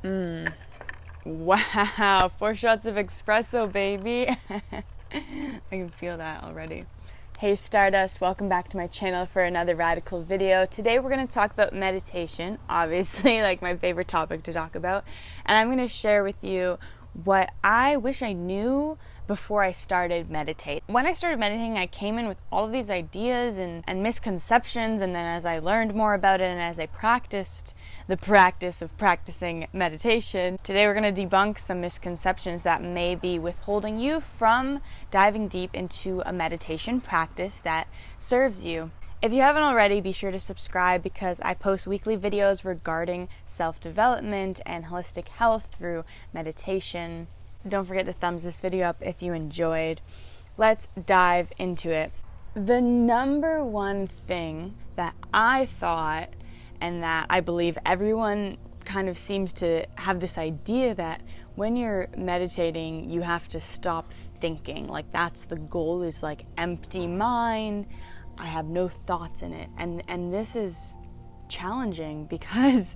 Wow, 4 shots of espresso, baby. I can feel that already. Hey Stardust, welcome back to my channel for another radical video. Today we're going to talk about meditation, obviously, like my favorite topic to talk about. And I'm going to share with you what I wish I knew before I started meditating. When I started meditating, I came in with all of these ideas and misconceptions, and then as I learned more about it and as I practiced the practice of practicing meditation, today we're going to debunk some misconceptions that may be withholding you from diving deep into a meditation practice that serves you. If you haven't already, be sure to subscribe because I post weekly videos regarding self-development and holistic health through meditation. Don't forget to thumbs this video up if you enjoyed. Let's dive into it. The number one thing that I thought, and that I believe everyone kind of seems to have this idea that when you're meditating, you have to stop thinking. Like that's the goal, is like empty mind. I have no thoughts in it. And this is challenging because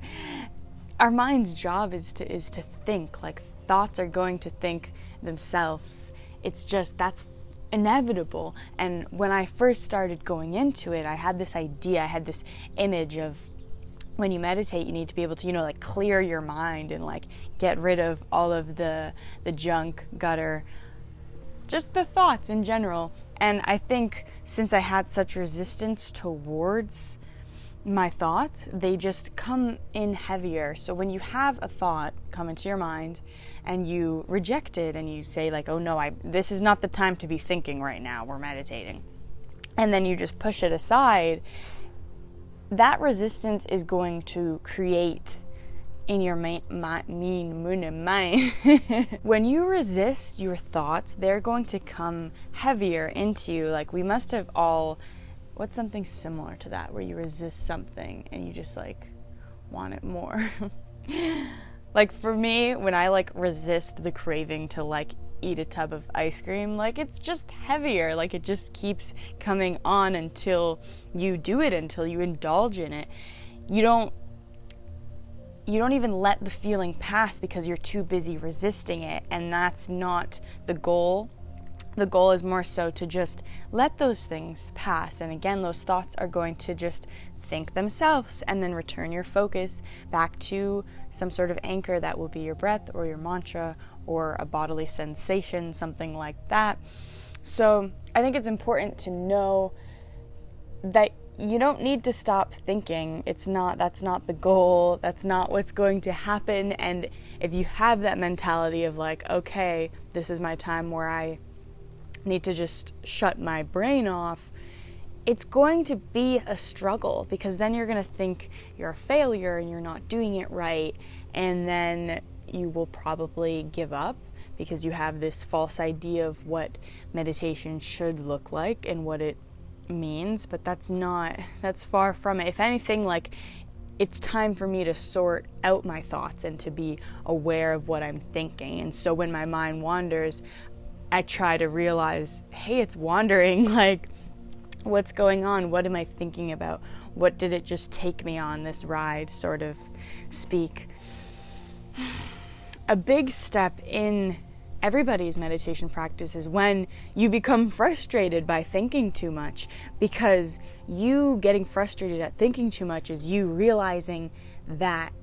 our mind's job is to think. Like thoughts are going to think themselves. It's just, that's inevitable. And when I first started going into it, I had this idea, I had this image of when you meditate, you need to be able to, like clear your mind and like get rid of all of the junk, gutter, just the thoughts in general. And I think since I had such resistance towards my thoughts, they just come in heavier. So when you have a thought come into your mind and you reject it and you say like, oh no, this is not the time to be thinking right now, we're meditating, and then you just push it aside, that resistance is going to create in your mind. When you resist your thoughts, they're going to come heavier into you. Like we must have all, what's something similar to that, where you resist something and you just like want it more? Like for me, when I like resist the craving to like eat a tub of ice cream, like it's just heavier. Like it just keeps coming on until you do it, until you indulge in it. You don't even let the feeling pass because you're too busy resisting it, and that's not the goal. The goal is more so to just let those things pass, and again, those thoughts are going to just think themselves, and then return your focus back to some sort of anchor that will be your breath or your mantra or a bodily sensation, something like that. So I think it's important to know that you don't need to stop thinking. That's not the goal. That's not what's going to happen. And if you have that mentality of like, okay, this is my time where I need to just shut my brain off, it's going to be a struggle, because then you're going to think you're a failure and you're not doing it right, and then you will probably give up because you have this false idea of what meditation should look like and what it means. But that's far from it. If anything, like it's time for me to sort out my thoughts and to be aware of what I'm thinking. And so when my mind wanders, I try to realize, hey, it's wandering. Like, what's going on? What am I thinking about? What did it just take me on this ride, sort of speak? A big step in everybody's meditation practice is when you become frustrated by thinking too much, because you getting frustrated at thinking too much is you realizing that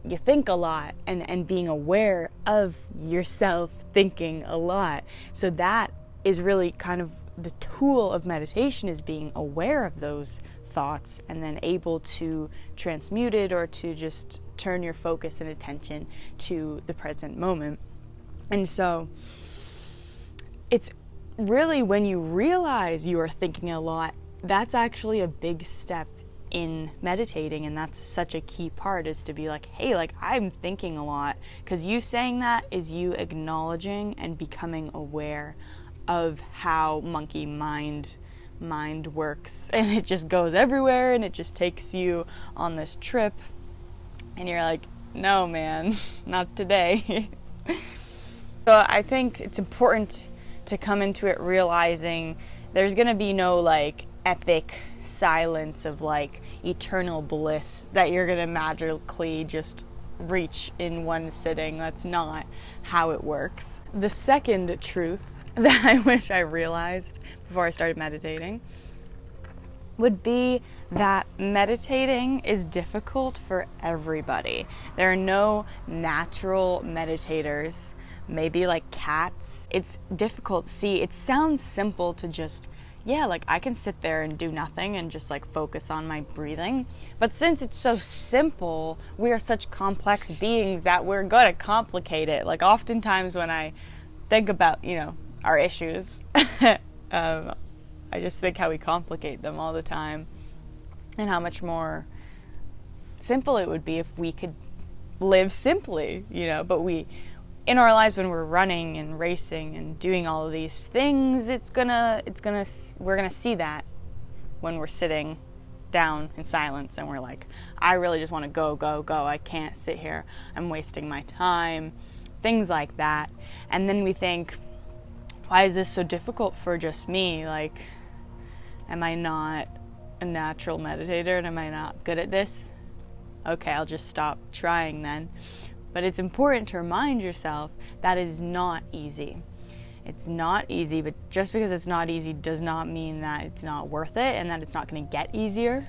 you think a lot and being aware of yourself thinking a lot. So that is really kind of the tool of meditation, is being aware of those thoughts and then able to transmute it or to just turn your focus and attention to the present moment. And so it's really when you realize you are thinking a lot, that's actually a big step in meditating. And that's such a key part, is to be like, hey, like I'm thinking a lot, because you saying that is you acknowledging and becoming aware of how monkey mind works, and it just goes everywhere and it just takes you on this trip and you're like, no man, not today. So I think it's important to come into it realizing there's gonna be no like epic silence of like eternal bliss that you're gonna magically just reach in one sitting. That's not how it works. The second truth that I wish I realized before I started meditating would be that meditating is difficult for everybody. There are no natural meditators, maybe like cats. It's difficult. See, it sounds simple to just, like I can sit there and do nothing and just like focus on my breathing. But since it's so simple, we are such complex beings that we're going to complicate it. Like oftentimes when I think about, our issues, I just think how we complicate them all the time and how much more simple it would be if we could live simply, but in our lives when we're running and racing and doing all of these things, we're gonna see that when we're sitting down in silence and we're like, I really just want to go. I can't sit here. I'm wasting my time. Things like that. And then we think, why is this so difficult for just me? Like, am I not a natural meditator and am I not good at this? Okay, I'll just stop trying then. But it's important to remind yourself that it is not easy. It's not easy, but just because it's not easy does not mean that it's not worth it and that it's not going to get easier.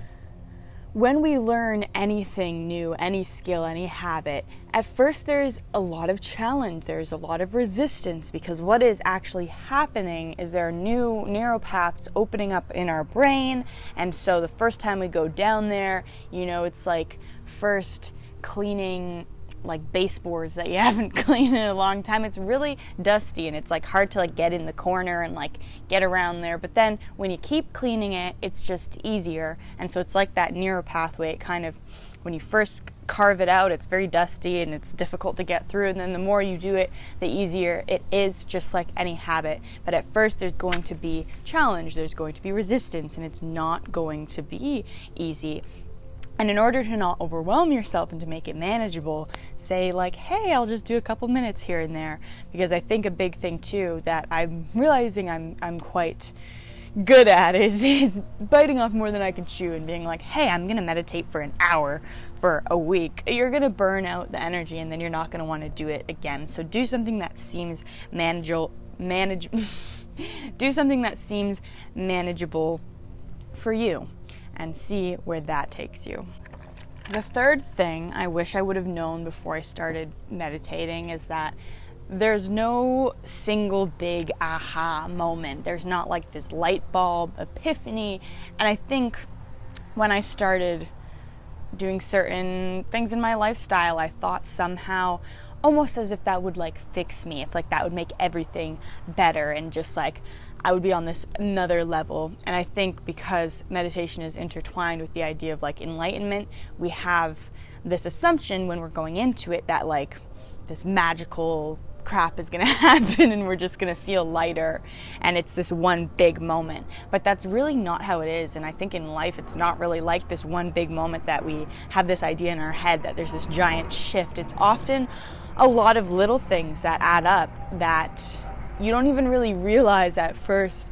When we learn anything new, any skill, any habit, at first there's a lot of challenge, there's a lot of resistance, because what is actually happening is there are new neural paths opening up in our brain, and so the first time we go down there, it's like first cleaning like baseboards that you haven't cleaned in a long time. It's really dusty and it's like hard to like get in the corner and like get around there. But then when you keep cleaning it, it's just easier. And so it's like that neural pathway. It kind of, when you first carve it out, it's very dusty and it's difficult to get through. And then the more you do it, the easier it is, just like any habit. But at first there's going to be challenge, there's going to be resistance, and it's not going to be easy. And in order to not overwhelm yourself and to make it manageable, say like, hey, I'll just do a couple minutes here and there. Because I think a big thing too that I'm realizing I'm quite good at is biting off more than I can chew and being like, hey, I'm going to meditate for an hour for a week. You're going to burn out the energy and then you're not going to want to do it again. So do something that seems do something that seems manageable for you, and see where that takes you. The third thing I wish I would have known before I started meditating is that there's no single big aha moment. There's not like this light bulb epiphany. And I think when I started doing certain things in my lifestyle, I thought somehow almost as if that would like fix me, if like that would make everything better and just like I would be on this another level. And I think because meditation is intertwined with the idea of like enlightenment, we have this assumption when we're going into it that like this magical crap is going to happen and we're just going to feel lighter and it's this one big moment. But that's really not how it is. And I think in life it's not really like this one big moment that we have this idea in our head that there's this giant shift. It's often a lot of little things that add up that you don't even really realize at first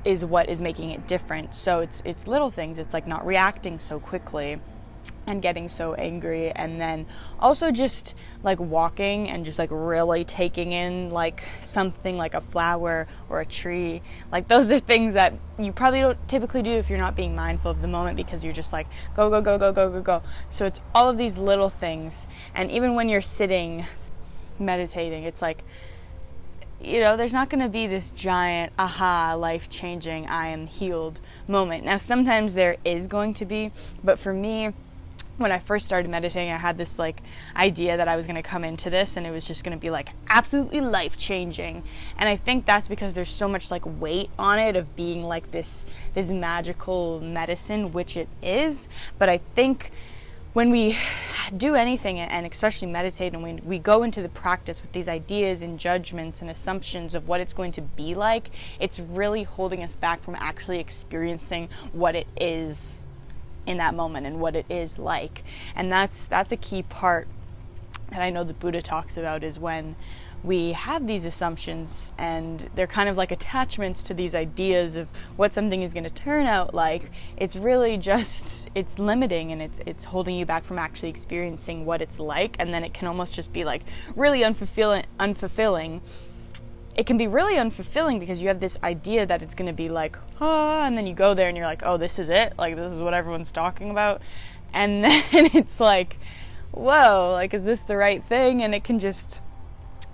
is what is making it different. So it's little things. It's like not reacting so quickly and getting so angry, and then also just like walking and just like really taking in like something like a flower or a tree. Like those are things that you probably don't typically do if you're not being mindful of the moment, because you're just like go. So it's all of these little things. And even when you're sitting meditating, it's like, there's not going to be this giant aha, life-changing, I am healed moment. Now sometimes there is going to be, but for me, when I first started meditating, I had this like idea that I was going to come into this and it was just going to be like absolutely life-changing. And I think that's because there's so much like weight on it of being like this magical medicine, which it is. But I think when we do anything, and especially meditate, and when we go into the practice with these ideas and judgments and assumptions of what it's going to be like, it's really holding us back from actually experiencing what it is in that moment and what it is like. And that's a key part that I know the Buddha talks about, is when we have these assumptions, and they're kind of like attachments to these ideas of what something is going to turn out like. It's really just, it's limiting, and it's holding you back from actually experiencing what it's like, and then it can almost just be like really unfulfilling. It can be really unfulfilling because you have this idea that it's going to be like, and then you go there and you're like, oh, this is it? Like, this is what everyone's talking about? And then it's like, whoa, like, is this the right thing? And it can just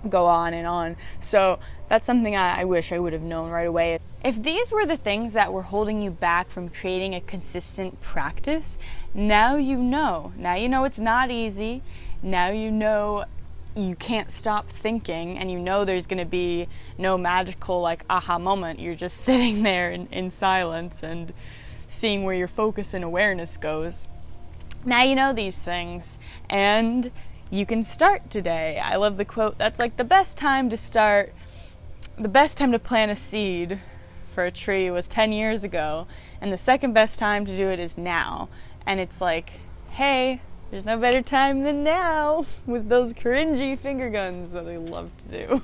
go on and on. So that's something I wish I would have known right away. If these were the things that were holding you back from creating a consistent practice, now you know. Now you know it's not easy. Now you know you can't stop thinking, and you know there's going to be no magical like aha moment. You're just sitting there in silence and seeing where your focus and awareness goes. Now you know these things, and you can start today. I love the quote, that's like the best time to start, the best time to plant a seed for a tree was 10 years ago, and the second best time to do it is now. And it's like, hey, there's no better time than now, with those cringy finger guns that I love to do.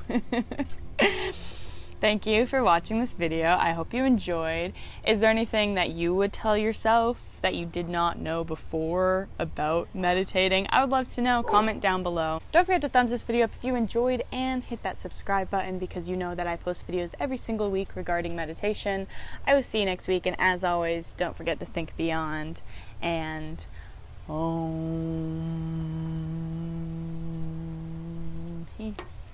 Thank you for watching this video. I hope you enjoyed. Is there anything that you would tell yourself that you did not know before about meditating? I would love to know. Comment down below. Don't forget to thumbs this video up if you enjoyed, and hit that subscribe button because you know that I post videos every single week regarding meditation. I will see you next week, and as always, don't forget to think beyond and Om. Peace.